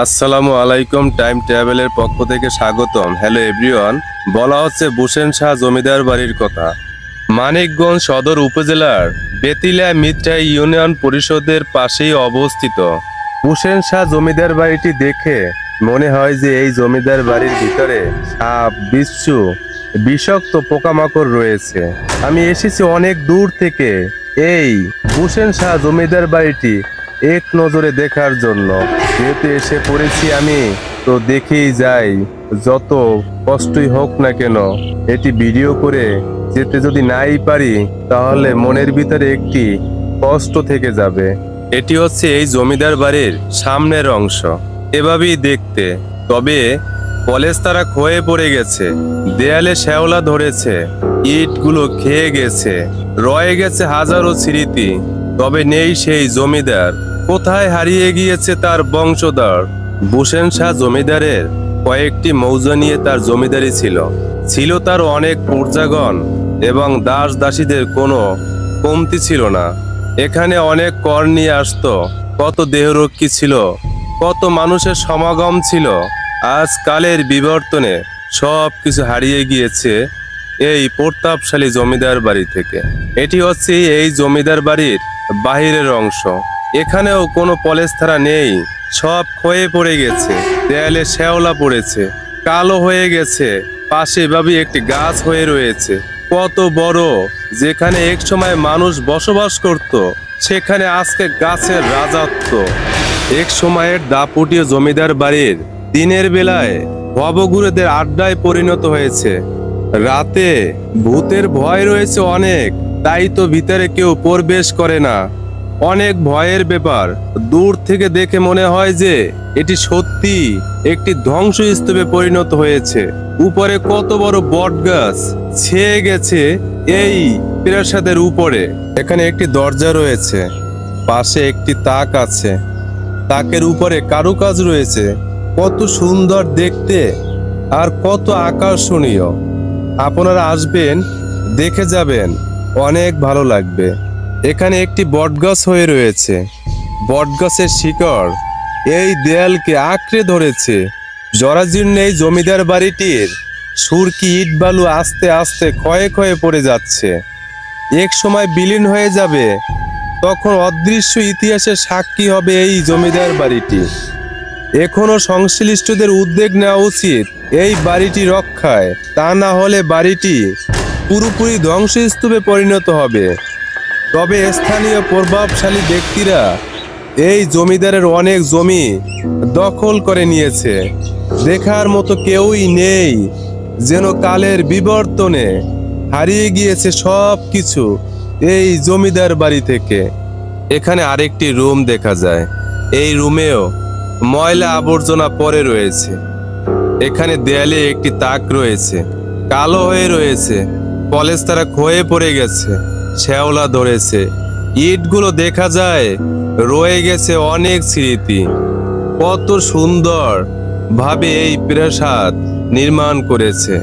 আসসালামু আলাইকুম টাইম ট্রাভেলের পক্ষ থেকে স্বাগতম। Hello everyone. বলা হচ্ছে বুশেন শাহ জমিদার বাড়ির কথা। মানিকগঞ্জ সদর উপজেলার বেতিলা মিত্রা ইউনিয়ন পরিষদের পাশেই অবস্থিত। বুশেন শাহ জমিদার বাড়িটি দেখে মনে হয় যে এই জমিদার বাড়ির ভিতরে সাপ, বিচ্ছু, বিষাক্ত পোকামাকড় রয়েছে। আমি এসেছি অনেক দূর থেকে এই বুশেন শাহ জমিদার বাড়িটি এক নজরে দেখার জন্য। যেহেতু এসে পড়েছি আমি, তো দেখেই যাই। যত কষ্টই হোক না কেন, এটি ভিডিও করে যেতে যদি নাই পারি তাহলে মনের ভিতরে একটি কষ্ট থেকে যাবে। এটি হচ্ছে এই জমিদার বাড়ির সামনের অংশ। এভাবেই দেখতে, তবে পলেস্তারা ক্ষয়ে পড়ে গেছে, দেয়ালে শ্যাওলা ধরেছে, ইটগুলো খেয়ে গেছে, রয়ে গেছে হাজারো স্মৃতি। তবে নেই সেই জমিদার। কোথায় হারিয়ে গিয়েছে তার বংশধর? বুশেন শাহ জমিদারের কয়েকটি মৌজা নিয়ে তার জমিদারি ছিল তার অনেক প্রজাগণ এবং দাস দাসীদের কোনো কমতি ছিল না। এখানে অনেক কর নিয়ে আসতো, কত দেহরক্ষী ছিল, কত মানুষের সমাগম ছিল। আজ কালের বিবর্তনে সব কিছু হারিয়ে গিয়েছে এই প্রতাপশালী জমিদার বাড়ি থেকে। এটি হচ্ছে এই জমিদার বাড়ির বাহিরের অংশ। এখানেও কোনো পলেস্তারা নেই, সব ক্ষয়ে পড়ে গেছে, দেয়ালে শ্যাওলা পড়েছে, কালো হয়ে গেছে। পাশে এভাবে একটি গাছ হয়ে রয়েছে, কত বড়। যেখানে এক সময় মানুষ বসবাস করত, সেখানে আজকে গাছের রাজত্ব। এক সময়ের দাপুটীয় জমিদার বাড়ির দিনের বেলায় ভবঘুরেদের আড্ডায় পরিণত হয়েছে। রাতে ভূতের ভয় রয়েছে অনেক, তাই তো ভিতরে কেউ প্রবেশ করে না। অনেক ভয়ের ব্যাপার। দূর থেকে দেখে মনে হয় যে এটি সত্যি একটি ধ্বংসস্তূপে পরিণত হয়েছে। উপরে কত বড় বট গাছ ছেয়ে গেছে এই প্রাসাদের উপরে। এখানে একটি দরজা রয়েছে, পাশে একটি তাক আছে, তাকের উপরে কারুকাজ রয়েছে। কত সুন্দর দেখতে আর কত আকর্ষণীয়। আপনারা আসবেন, দেখে যাবেন, অনেক ভালো লাগবে। এখানে একটি বটগাছ হয়ে রয়েছে, বটগাছের শিকড় এই দেয়ালকে আঁকড়ে ধরেছে। জরাজীর্ণ এই জমিদার বাড়িটির সুরকি ইট বালু আস্তে আস্তে ক্ষয়ে ক্ষয়ে পড়ে যাচ্ছে, এক সময় বিলীন হয়ে যাবে। তখন অদৃশ্য ইতিহাসের সাক্ষী হবে এই জমিদার বাড়িটি। এখনো সংশ্লিষ্টদের উদ্যোগ নেওয়া উচিত এই বাড়িটি রক্ষায়, তা না হলে বাড়িটি পুরোপুরি ধ্বংসস্তূপে পরিণত হবে। তবে স্থানীয় প্রভাবশালী ব্যক্তিরা এই জমিদারের অনেক জমি দখল করে নিয়েছে। দেখার মতো কেউই নেই, যেন কালের বিবর্তনে হারিয়ে গিয়েছে সব কিছু এই জমিদার বাড়ি থেকে। এখানে আরেকটি রুম দেখা যায়, এই রুমেও ময়লা আবর্জনা পড়ে রয়েছে। এখানে দেয়ালে একটি তাক রয়েছে, কালো হয়ে রয়েছে, পলেস্তারা ক্ষয়ে পড়ে গেছে, শ্যাওলা ধরেছে। ইটগুলো দেখা যায় রয়ে গেছে অনেক স্মৃতি। কত সুন্দর ভাবে এই প্রাসাদ নির্মাণ করেছে।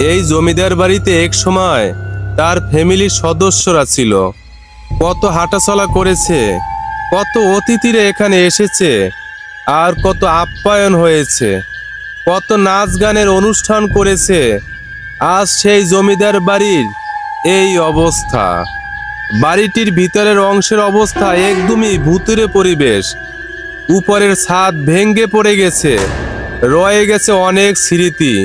এই জমিদার বাড়িতে এক সময় তার ফ্যামিলির সদস্যরা ছিল, কত হাঁটাচলা করেছে, কত অতিথিরা এখানে এসেছে, আর কত আপ্যায়ন হয়েছে, কত নাচ গানের অনুষ্ঠান করেছে। আজ সেই জমিদার বাড়ির এই অবস্থা। বাড়িটির ভিতরের অংশের অবস্থা একদমই ভুতুড়ে পরিবেশ। উপরের ছাদ ভেঙে পড়ে গেছে, রয়ে গেছে অনেক স্মৃতি।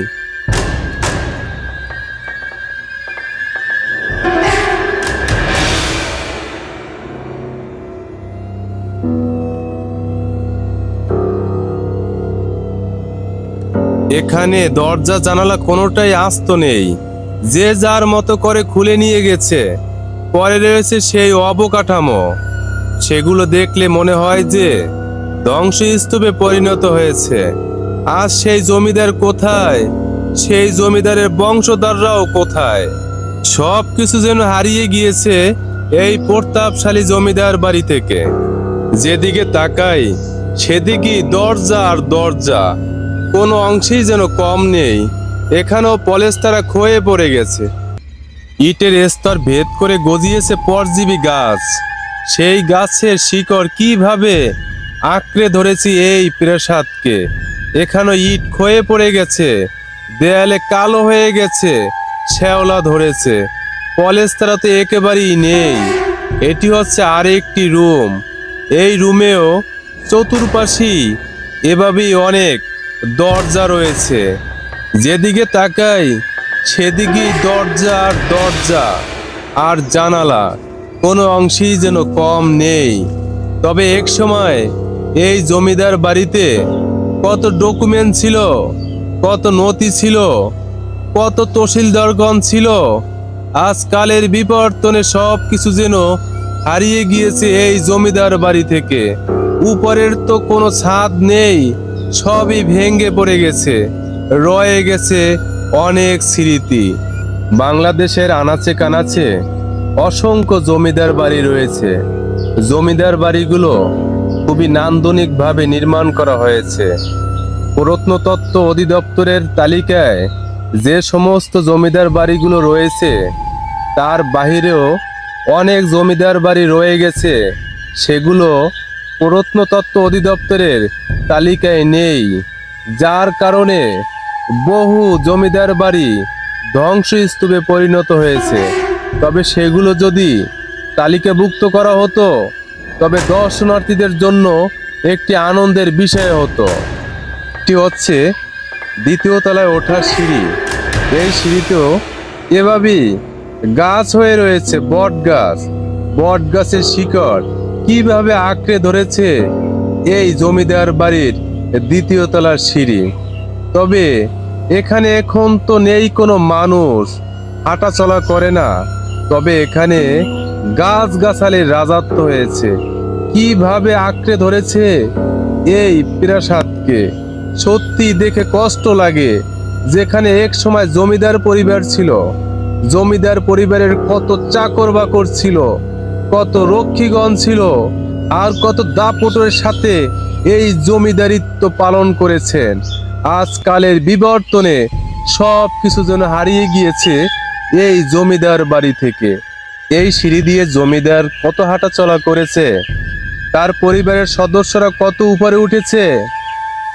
এখানে দরজা জানালা কোনোটাই আস্ত নেই, যে যার মতো করে খুলে নিয়ে গেছে। পরে রয়েছে সেই অবকাঠামো, সেগুলো দেখলে মনে হয় যে ধ্বংসস্তূপে পরিণত হয়েছে। আজ সেই জমিদার কোথায়? সেই জমিদারের বংশধররাও কোথায়? সব কিছু যেন হারিয়ে গিয়েছে এই প্রতাপশালী জমিদার বাড়ি থেকে। যেদিকে তাকাই সেদিকেই দরজা আর দরজা, কোনো অংশেই যেন কম নেই। এখানেও পলেস্তারা ক্ষয়ে পড়ে গেছে। ইটের স্তর ভেদ করে গজিয়েছে পরজীবী গাছ। সেই গাছের শিকড় কিভাবে আঁকড়ে ধরেছি এই প্রাসাদকে। এখানে ইট ক্ষয়ে পড়ে গেছে, দেয়ালে কালো হয়ে গেছে, শ্যাওলা ধরেছে, পলেস্তারা তো একেবারেই নেই। এটি হচ্ছে আরেকটি রুম। এই রুমেও চতুর্পাশেই এভাবেই অনেক দরজা রয়েছে। যেদিকে তাকাই সেদিকেই দরজা আর দরজা আর জানালা, কোনো অংশেই যেন কম নেই। তবে এক সময় এই জমিদার বাড়িতে কত ডকুমেন্ট ছিল, কত নথি ছিল, কত তহসিলদারগণ ছিল। আজকালের বিবর্তনে সব কিছু যেন হারিয়ে গিয়েছে এই জমিদার বাড়ি থেকে। উপরের তো কোনো ছাদ নেই, সবই ভেঙে পড়ে গেছে, রয়ে গেছে অনেক স্মৃতি। বাংলাদেশের আনাচে কানাচে অসংখ্য জমিদার বাড়ি রয়েছে। জমিদার বাড়িগুলো খুবই নান্দনিকভাবে নির্মাণ করা হয়েছে। প্রত্নতত্ত্ব অধিদপ্তরের তালিকায় যে সমস্ত জমিদার বাড়িগুলো রয়েছে তার বাহিরেও অনেক জমিদার বাড়ি রয়ে গেছে, সেগুলো প্রত্নতত্ত্ব অধিদপ্তরের তালিকায় নেই। যার কারণে বহু জমিদার বাড়ি ধ্বংসস্তূপে পরিণত হয়েছে। তবে সেগুলো যদি তালিকাভুক্ত করা হতো তবে দর্শনার্থীদের জন্য একটি আনন্দের বিষয় হতো। এটি হচ্ছে দ্বিতীয় তলায় ওঠার সিঁড়ি। এই সিঁড়িতেও এভাবেই গাছ হয়ে রয়েছে, বট গাছ। বট গাছের শিকড় কিভাবে আঁকড়ে ধরেছে এই জমিদার বাড়ির দ্বিতীয় তলার সিঁড়ি। তবে এখানে এখন তো নেই কোনো মানুষ, হাঁটাচলা করে না। তবে এখানে গাছ গাছালির রাজত্ব হয়েছে। কিভাবে আঁকড়ে ধরেছে এই প্রাসাদকে, সত্যি দেখে কষ্ট লাগে। যেখানে এক সময় জমিদার পরিবার ছিল, জমিদার পরিবারের কত চাকর বাকর ছিল, কত রক্ষীগণ ছিল, আর কত দাপটের সাথে এই জমিদারিত্ব পালন করেছেন। আজকালের বিবর্তনে সব কিছু যেন হারিয়ে গিয়েছে এই জমিদার বাড়ি থেকে। এই সিঁড়ি দিয়ে জমিদার কত হাঁটাচলা করেছে, তার পরিবারের সদস্যরা কত উপরে উঠেছে।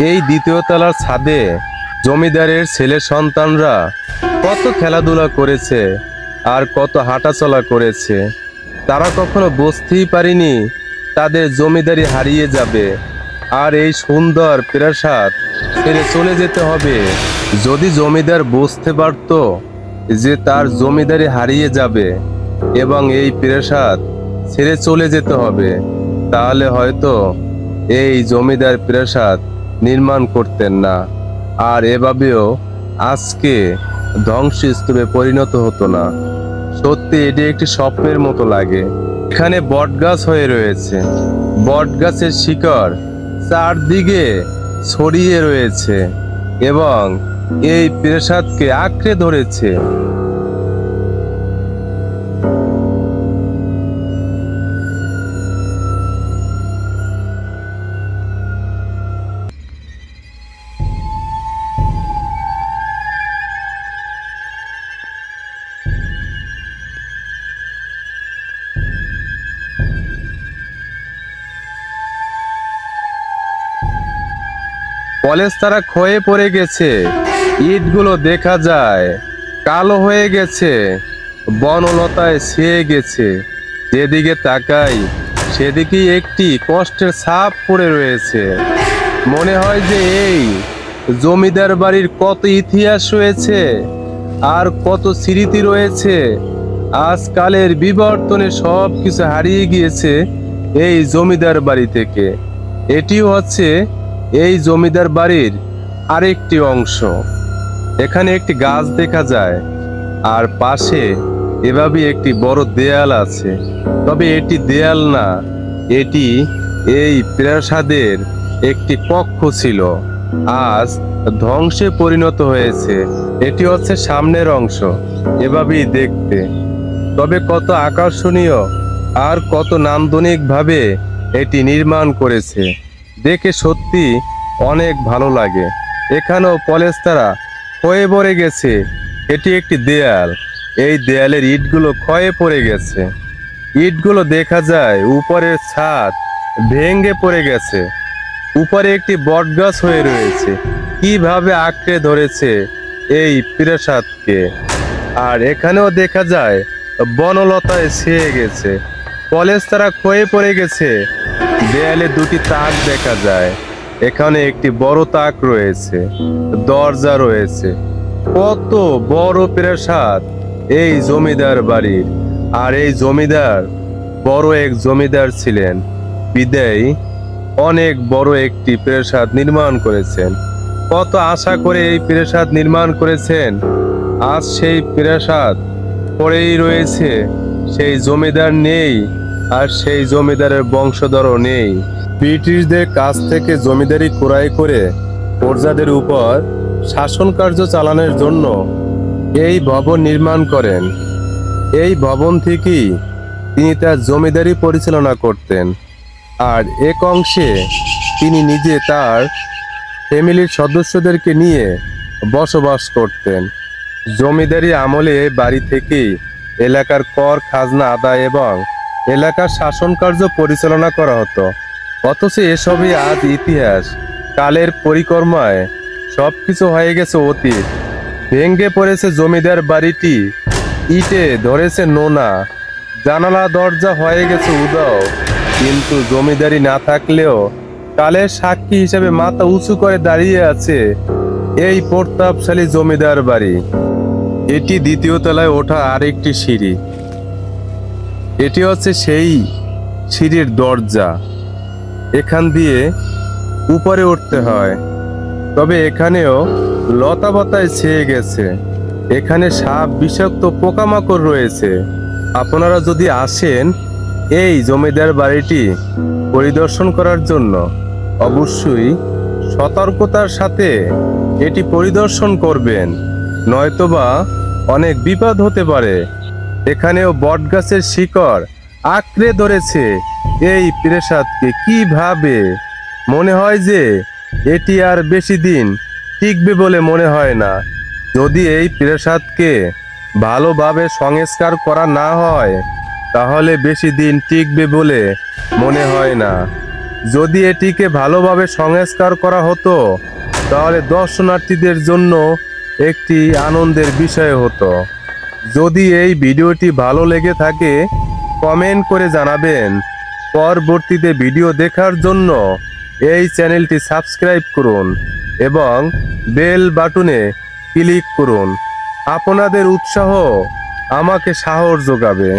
এই দ্বিতীয় তলার ছাদে জমিদারের ছেলে সন্তানরা কত খেলাধুলা করেছে আর কত হাঁটাচলা করেছে। তারা কখনো বুঝতেই পারেনি তাদের জমিদারি হারিয়ে যাবে আর এই সুন্দর প্রাসাদ ছেড়ে চলে যেতে হবে। যদি জমিদার বুঝতে পারত যে তার জমিদারি হারিয়ে যাবে এবং এই প্রাসাদ ছেড়ে চলে যেতে হবে, তাহলে হয়তো এই জমিদার প্রাসাদ নির্মাণ করতেন না, আর এভাবেও আজকে ধ্বংসস্তূপে পরিণত হতো না। সত্যি এটি একটি স্বপ্নের মতো লাগে। এখানে বটগাছ হয়ে রয়েছে, বটগাছের শিকড় চারদিকে ছড়িয়ে রয়েছে এবং এই প্রাসাদকে আঁকড়ে ধরেছে। পলেস্তারা ক্ষয়ে পড়ে গেছে, ইটগুলো দেখা যায় কালো হয়ে গেছে, বনলতায় ছেয়ে গেছে। যেদিকে তাকাই সেদিকেই একটি কষ্টের ছাপ পড়ে রয়েছে। মনে হয় যে এই জমিদার বাড়ির কত ইতিহাস রয়েছে আর কত স্মৃতি রয়েছে। আজকালের বিবর্তনে সব কিছু হারিয়ে গিয়েছে এই জমিদার বাড়ি থেকে। এটিও হচ্ছে এই জমিদার বাড়ির আরেকটি অংশ। এখানে একটি গাছ দেখা যায় আর পাশে এভাবে একটি বড় দেয়াল আছে। তবে এটি দেয়াল না, এটি এই প্রাসাদের একটি কক্ষ ছিল, আজ ধ্বংসে পরিণত হয়েছে। এটি হচ্ছে সামনের অংশ, এভাবেই দেখতে। তবে কত আকর্ষণীয় আর কত নান্দনিকভাবে এটি নির্মাণ করেছে, দেখে সত্যি অনেক ভালো লাগে। এখানেও পলেস্তারা ক্ষয়ে পড়ে গেছে। এটি একটি দেয়াল, এই দেয়ালের ইটগুলো ক্ষয়ে পড়ে গেছে। ইটগুলো দেখা যায় উপরের ছাদ ভেঙে পড়ে গেছে। উপরে একটি বটগাছ হয়ে রয়েছে। কিভাবে আঁকড়ে ধরেছে এই প্রাসাদকে। আর এখানেও দেখা যায় বনলতায় ছেয়ে গেছে, পলেস্তারা ক্ষয়ে পড়ে গেছে। দেয়ালে দুটি তাক দেখা যায়। এখানে একটি বড় তাক রয়েছে, দরজা রয়েছে। কত বড় প্রাসাদ এই জমিদার বাড়ির। আর এই জমিদার বড় এক জমিদার ছিলেন, বিদায় অনেক বড় একটি প্রাসাদ নির্মাণ করেছেন। কত আশা করে এই প্রাসাদ নির্মাণ করেছেন। আজ সেই প্রাসাদ পড়েই রয়েছে, সেই জমিদার নেই, আর সেই জমিদারের বংশধরও নেই। ব্রিটিশদের কাছ থেকে জমিদারি ক্রয় করে প্রজাদের উপর শাসন কার্য চালানোর জন্য এই ভবন নির্মাণ করেন। এই ভবন থেকেই তিনি তার জমিদারি পরিচালনা করতেন। আর এক অংশে তিনি নিজে তার ফ্যামিলির সদস্যদেরকে নিয়ে বসবাস করতেন। জমিদারি আমলে বাড়ি থেকেই এলাকার কর খাজনা আদায় এবং এলাকার শাসন কার্য পরিচালনা করা হতো। অথচ এসবই আজ ইতিহাস। কালের পরিক্রমায় সবকিছু হয়ে গেছে অতীত। ভেঙে পড়েছে জমিদার বাড়িটি, ইটে ধরেছে নোনা, জানালা দরজা হয়ে গেছে উধাও। কিন্তু জমিদারি না থাকলেও কালের সাক্ষী হিসেবে মাথা উঁচু করে দাঁড়িয়ে আছে এই প্রতাপশালী জমিদার বাড়ি। এটি দ্বিতীয় তলায় ওঠা আরেকটি সিঁড়ি। এটি হচ্ছে সেই সিঁড়ির দরজা। এখান দিয়ে উপরে উঠতে হয়। তবে এখানেও লতাপাতায় ছেয়ে গেছে। এখানে সাপ বিষাক্ত পোকামাকড় রয়েছে। আপনারা যদি আসেন এই জমিদার বাড়িটি পরিদর্শন করার জন্য, অবশ্যই সতর্কতার সাথে এটি পরিদর্শন করবেন, নয়তোবা অনেক বিপদ হতে পারে। এখানেও বটগাছের শিকড় আঁকড়ে ধরেছে এই প্রাসাদকে। কিভাবে মনে হয় যে এটি আর বেশি দিন টিকবে বলে মনে হয় না। যদি এই প্রাসাদকে ভালোভাবে সংস্কার করা না হয় তাহলে বেশি দিন টিকবে বলে মনে হয় না। যদি এটিকে ভালোভাবে সংস্কার করা হতো তাহলে দর্শনার্থীদের জন্য একটি আনন্দের বিষয় হতো। যদি এই ভিডিওটি ভালো লেগে থাকে কমেন্ট করে জানাবেন। পরবর্তীতে ভিডিও দেখার জন্য এই চ্যানেলটি সাবস্ক্রাইব করুন এবং বেল বাটনে ক্লিক করুন। আপনাদের উৎসাহ আমাকে সাহস যোগাবে।